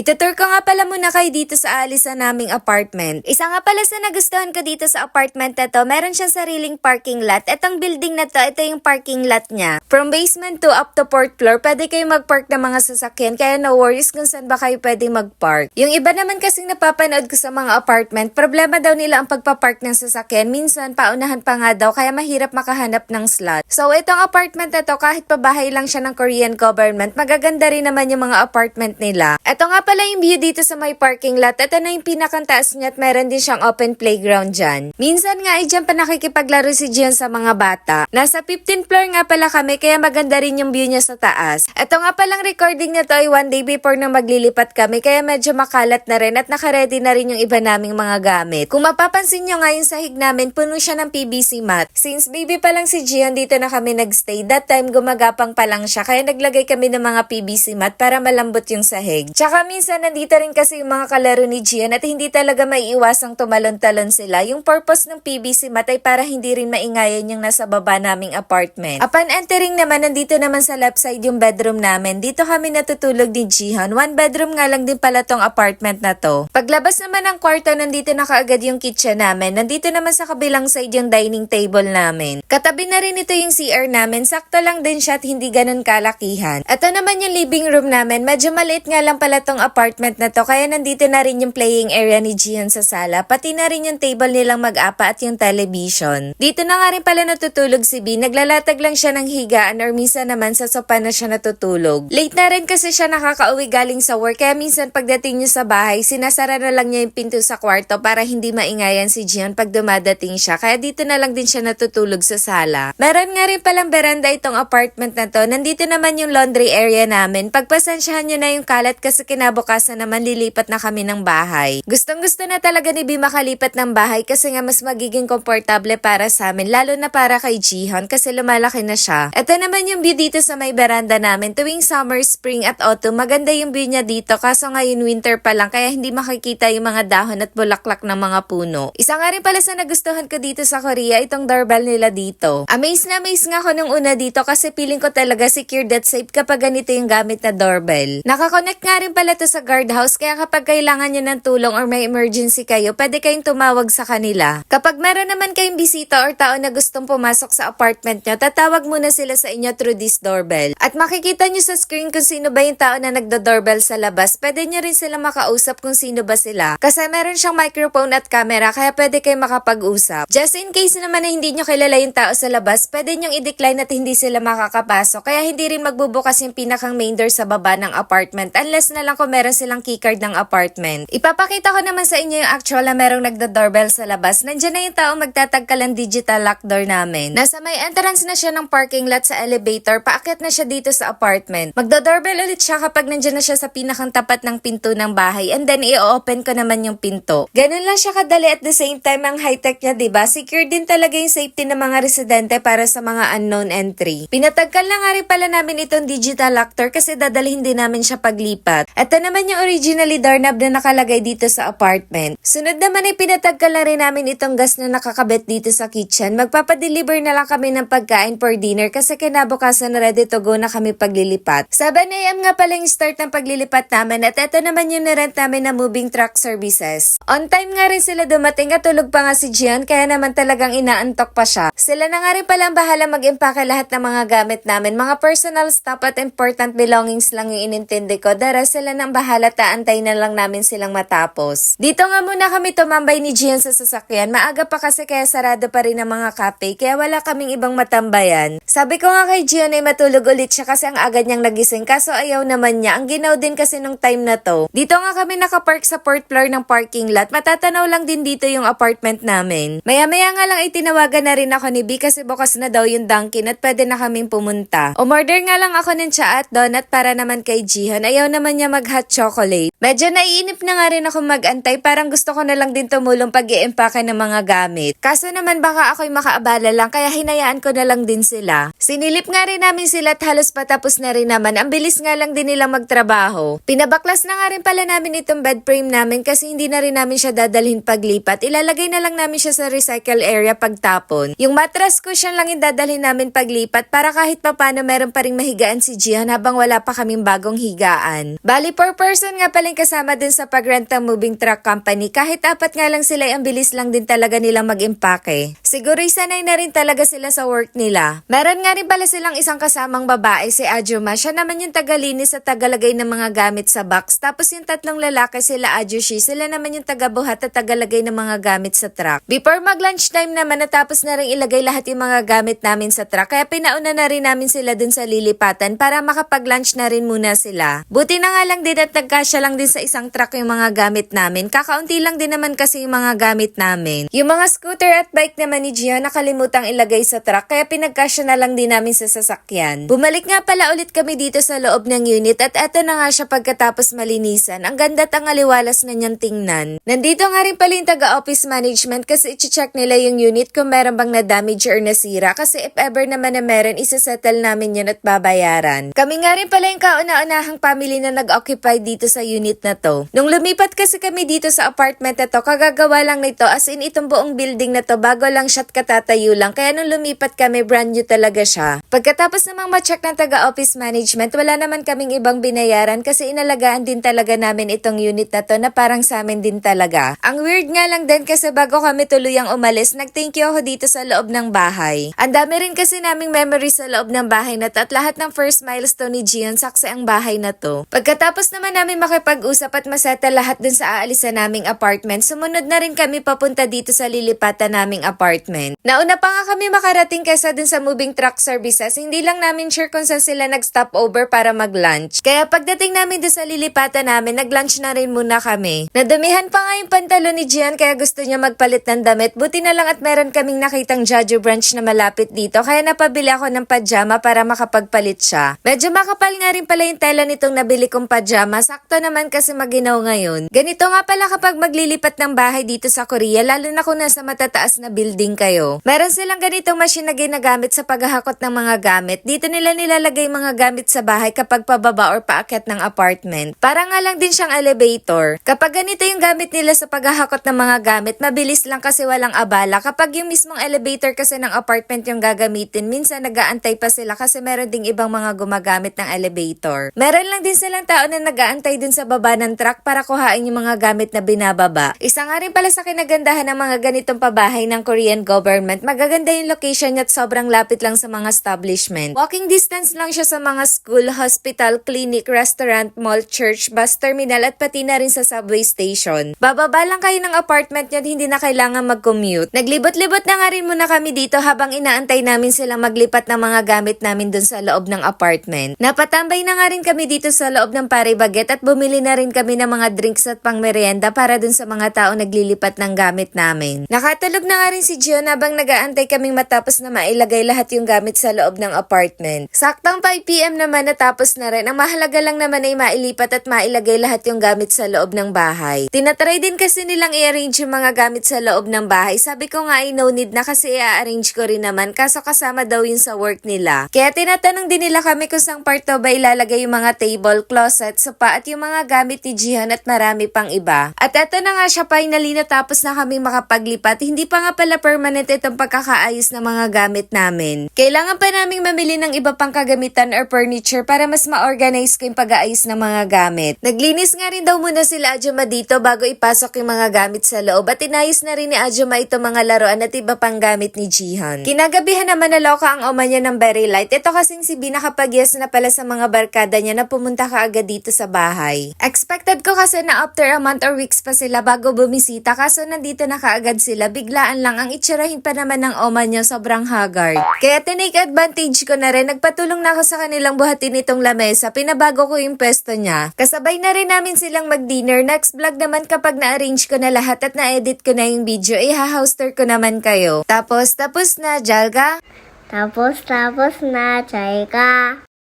Itutur ko nga pala muna kayo dito sa alisan naming apartment. Isa nga pala sa nagustuhan ko dito sa apartment na to, meron siyang sariling parking lot. Etong building na to, ito yung parking lot niya. From basement to up to 4th floor, pwede kayo mag-park ng mga sasakyan, kaya no worries kung saan ba kayo pwede mag-park. Yung iba naman kasing napapanood ko sa mga apartment, problema daw nila ang pagpapark ng sasakyan. Minsan, paunahan pa nga daw, kaya mahirap makahanap ng slot. So, itong apartment na to, kahit pabahay lang siya ng Korean government, magaganda rin naman yung mga apartment nila. Ito nga pala yung view dito sa may parking lot. Ito na yung pinakantaas niya at meron din siyang open playground dyan. Minsan nga ay dyan pa nakikipaglaro si Gian sa mga bata. Nasa 15th floor nga pala kami kaya maganda rin yung view niya sa taas. Ito nga palang recording na to ay one day before na maglilipat kami kaya medyo makalat na rin at nakaredy na rin yung iba naming mga gamit. Kung mapapansin nyo nga yung sahig namin, puno siya ng PVC mat. Since baby pa lang si Gian, dito na kami nagstay. That time gumagapang pa lang siya kaya naglagay kami ng mga PVC mat para malambot yung sahig. Tsaka minsan nandito rin kasi yung mga kalaro ni Gian at hindi talaga maiiwasang tumalon-talon sila. Yung purpose ng PVC mat ay para hindi rin maingayan yung nasa baba naming apartment. Upon entering naman, nandito naman sa left side yung bedroom namin. Dito kami natutulog ni Jihan. One bedroom nga lang din pala tong apartment na to. Paglabas naman ng kwarto, nandito na kaagad yung kitchen namin. Nandito naman sa kabilang side yung dining table namin. Katabi na rin ito yung CR namin. Sakto lang din siya at hindi ganun kalakihan. Ito naman yung living room namin. Medyo maliit nga lang pala tong apartment na to kaya nandito na rin yung playing area ni Jihan sa sala, pati na rin yung table nilang mag-apa at yung television. Dito na nga rin pala natutulog si B, naglalatag lang siya ng higaan or minsan naman sa sopa na siya natutulog. Late na rin kasi siya nakakauwi galing sa work kaya minsan pagdating niya sa bahay, sinasara na lang niya yung pinto sa kwarto para hindi maingayan si Jihan pag dumadating siya, kaya dito na lang din siya natutulog sa sala. Meron nga rin palang beranda itong apartment na to. Nandito naman yung laundry area namin. Pagpasensyahan nyo na yung kalat kasi kinabukasan naman lilipat na kami ng bahay. Gustong-gusto na talaga ni B makalipat ng bahay kasi nga mas magiging komportable para sa amin, lalo na para kay Jihan kasi lumalaki na siya. Ito naman yung view dito sa may beranda namin. Tuwing summer, spring at autumn, maganda yung view niya dito kaso ngayon winter pa lang kaya hindi makikita yung mga dahon at bulaklak ng mga puno. Isa nga rin pala sa nagustuhan ko dito sa Korea, itong doorbell nila dito. Amazed na amazed nga ako nung una dito kasi feeling ko talaga secured at safe kapag ganito yung gamit na doorbell. Nakakonect nga rin pala to sa guardhouse kaya kapag kailangan nyo ng tulong or may emergency kayo, pwede kayong tumawag sa kanila. Kapag meron naman kayong bisita or tao na gustong pumasok sa apartment nyo, tatawag muna sila sa inyo through this doorbell. At makikita nyo sa screen kung sino ba yung tao na nagdo-doorbell sa labas. Pwede nyo rin sila makausap kung sino ba sila. Kasi meron siyang microphone at camera kaya pwede kayong makapag-usap. Just in case naman na hindi nyo kilala yung tao sa labas, pwede nyong i-decline at hindi sila makakapasok. Kaya hindi rin magbubukas yung pinakang main door sa baba ng apartment unless na lang kung meron silang keycard ng apartment. Ipapakita ko naman sa inyo yung actual na merong nagdo-doorbell sa labas. Nandiyan na yung taong magtatagkalang digital lock door namin. Nasa may entrance na siya ng parking lot sa elevator, paakyat na siya dito sa apartment. Magdo-doorbell ulit siya kapag nandiyan na siya sa pinakang tapat ng pinto ng bahay and then i-open ko naman yung pinto. Ganun lang siya kadali at the same time ang high-tech niya, diba? Secure din talaga yung safety ng mga residente para sa mga unknown entry. Pinatagkal na nga rin pala namin itong digital lock door kasi dadalhin din namin siya paglipat. Ito naman yung originally doorknob na nakalagay dito sa apartment. Sunod naman ay pinatagkal na rin namin itong gas na nakakabit dito sa kitchen. Magpapadeliver na lang kami ng pagkain for dinner kasi kinabukasan na ready to go na kami paglilipat. 7 AM nga pala yung start ng paglilipat namin at ito naman yung nirent namin na moving truck services. On time nga rin sila dumating at tulog pa nga si Gian kaya naman talagang inaantok pa siya. Sila na nga rin pala ang bahala mag-impake lahat ng mga gamit namin. Mga personal stuff at important belongings lang yung inintindi ko. Dara sila nang bahala, taantay na lang namin silang matapos. Dito nga muna kami tumambay ni Gian sa sasakyan. Maaga pa kasi kaya sarado pa rin ang mga cafe kaya wala kaming ibang matambayan. Sabi ko nga kay Gian ay matulog ulit siya kasi ang agad niyang nagising kaso ayaw naman niya. Ang ginaw din kasi nung time na to. Dito nga kami nakapark sa 4th floor ng parking lot. Matatanaw lang din dito yung apartment namin. Maya-maya nga lang ay tinawagan na rin ako ni B kasi bukas na daw yung Dunkin at pwede na kaming pumunta. Umorder nga lang ako ng tsa at donut para naman kay Jihan. Ayaw naman niya mag-hot chocolate. Medyo naiinip na nga rin ako mag-antay. Parang gusto ko na lang din tumulong pag-i-empake ng mga gamit. Kaso naman baka ako'y makaabala lang kaya hinayaan ko na lang din sila. Sinilip nga rin namin sila at halos patapos na rin naman. Ang bilis nga lang din nilang magtrabaho. Pinabaklas na nga rin pala namin itong bed frame namin kasi hindi na rin namin siya dadalhin paglipat. Ilalagay na lang namin siya sa recycle area pagtapon. Yung mattress cushion lang yung dadalhin namin paglipat para kahit papano meron pa ring mahigaan si Jihan habang wala pa kaming bagong higaan. Bali for person nga palang kasama dun sa pagrent ng moving truck company. Kahit apat nga lang sila, ang bilis lang din talaga nilang mag-impake. Siguro sanay na rin talaga sila sa work nila. Meron nga rin pala silang isang kasamang babae, si Ajuma. Siya naman yung tagalinis at tagalagay ng mga gamit sa box. Tapos yung tatlong lalaki, sila Ajushi, sila naman yung tagabuhat at tagalagay ng mga gamit sa truck. Before mag-lunchtime naman, natapos na rin ilagay lahat yung mga gamit namin sa truck. Kaya pinauna na rin namin sila dun sa lilipatan para makapag-lunch na rin muna sila. Buti na nga lang din at nagkasya lang din sa isang truck yung mga gamit namin. Kakaunti lang din naman kasi yung mga gamit namin. Yung mga scooter at bike naman ni Gio nakalimutang ilagay sa truck kaya pinagkasya na lang din namin sa sasakyan. Bumalik nga pala ulit kami dito sa loob ng unit at eto na nga siya pagkatapos malinisan. Ang ganda at ang aliwalas na niyang tingnan. Nandito nga rin pala yung taga-office management kasi i-check nila yung unit kung meron bang na-damage or nasira kasi if ever naman na meron, isa-settle namin yun at babayaran. Kami nga rin pala yung kauna-unahang family na nag-occupy dito sa unit na to. Nung lumipat kasi kami dito sa apartment na to, kagagawa lang nito as in itong buong building na to, bago lang siya katatayo lang. Kaya nung lumipat kami, brand new talaga siya. Pagkatapos namang ma-check ng taga-office management, wala naman kaming ibang binayaran kasi inalagaan din talaga namin itong unit na to na parang sa amin din talaga. Ang weird nga lang din kasi bago kami tuluyang umalis, nag-thank you ako dito sa loob ng bahay. Ang dami rin kasi naming memories sa loob ng bahay na to at lahat ng first milestone ni Gion, saksi ang bahay na to. Pagkatapos naman namin makipag-usap at masettle lahat dun sa aalisan naming apartment, sumunod na rin kami papunta dito sa lilipatan naming apartment. Nauna pa nga kami makarating kaysa dun sa moving truck services, hindi lang namin sure kung saan sila nag-stop over para mag-lunch. Kaya pagdating namin dun sa lilipatan namin, nag-lunch na rin muna kami. Nadumihan pa nga yung pantalon ni Gian kaya gusto niya magpalit ng damit. Buti na lang at meron kaming nakitang Jojo branch na malapit dito kaya napabili ako ng pajama para makapagpalit siya. Medyo makapal nga rin pala yung tela nitong nabili kong pajama. Sakto naman kasi maginaw ngayon. Ganito nga pala kapag maglilipat ng bahay dito sa Korea, lalo na kung nasa matataas na building kayo. Meron silang ganitong machine na ginagamit sa paghahakot ng mga gamit. Dito nila nilalagay mga gamit sa bahay kapag pababa or paakyat ng apartment. Para nga lang din siyang elevator. Kapag ganito yung gamit nila sa paghahakot ng mga gamit, mabilis lang kasi walang abala. Kapag yung mismong elevator kasi ng apartment yung gagamitin, minsan nag-aantay pa sila kasi meron ding ibang mga gumagamit ng elevator. Meron lang din silang tao na nag-aantay dun sa baba ng truck para kuhain yung mga gamit na binababa. Isa nga rin pala sa kinagandahan ng mga ganitong pabahay ng Korean government, magaganda yung location at sobrang lapit lang sa mga establishment. Walking distance lang siya sa mga school, hospital, clinic, restaurant, mall, church, bus terminal at pati na rin sa subway station. Bababa lang kayo ng apartment nyo at hindi na kailangan mag-commute. Naglibot-libot na nga rin muna kami dito habang inaantay namin silang maglipat ng mga gamit namin dun sa loob ng apartment. Napatambay na nga rin kami dito sa loob ng Pare Baguette at bumili na rin kami ng mga drinks at pangmerienda para dun sa mga tao naglilipat ng gamit namin. Nakatulog na nga rin si Gio habang nag-aantay kaming matapos na mailagay lahat yung gamit sa loob ng apartment. Saktang 5 PM naman natapos na rin. Ang mahalaga lang naman ay mailipat at mailagay lahat yung gamit sa loob ng bahay. Tinatry din kasi nilang i-arrange yung mga gamit sa loob ng bahay. Sabi ko nga ay no need na kasi i-arrange ko rin naman kaso kasama daw yun sa work nila. Kaya tinatanong din nila kami kung saan part daw ba ilalagay yung mga table, closet, sopa at yung mga gamit ni Jihan at marami pang iba. At eto na nga siya, finally natapos na kami makapaglipat. Hindi pa nga pala permanent itong pagkakaayos ng mga gamit namin. Kailangan pa naming mamili ng iba pang kagamitan or furniture para mas ma-organize ko yung pag-aayos ng mga gamit. Naglinis nga rin daw muna sila Ajuma dito bago ipasok yung mga gamit sa loob at inayos na rin ni Ajuma ito mga laruan at iba pang gamit ni Jihan. Kinagabihan naman naloka ang oma niya ng very light. Ito kasing si B nakapag-yes na pala sa mga barkada niya na pumunta kaagad dito sa bahay. Expected ko kasi na after a month or weeks pa sila bago bumisita kaso nandito na kaagad sila. Biglaan lang ang itsurahin pa naman ng oma niya sobrang haggard. Kaya tinake advantage ko na rin. Nagpatulong na ako sa kanilang buhatin itong lamesa. Pinabago ko yung pwesto niya. Kasabay na rin namin silang mag-dinner. Next vlog naman kapag na-arrange ko na lahat at na-edit ko na yung video, iha-hoster ko naman kayo. Tapos na, Jalga? tapos na, Chayka.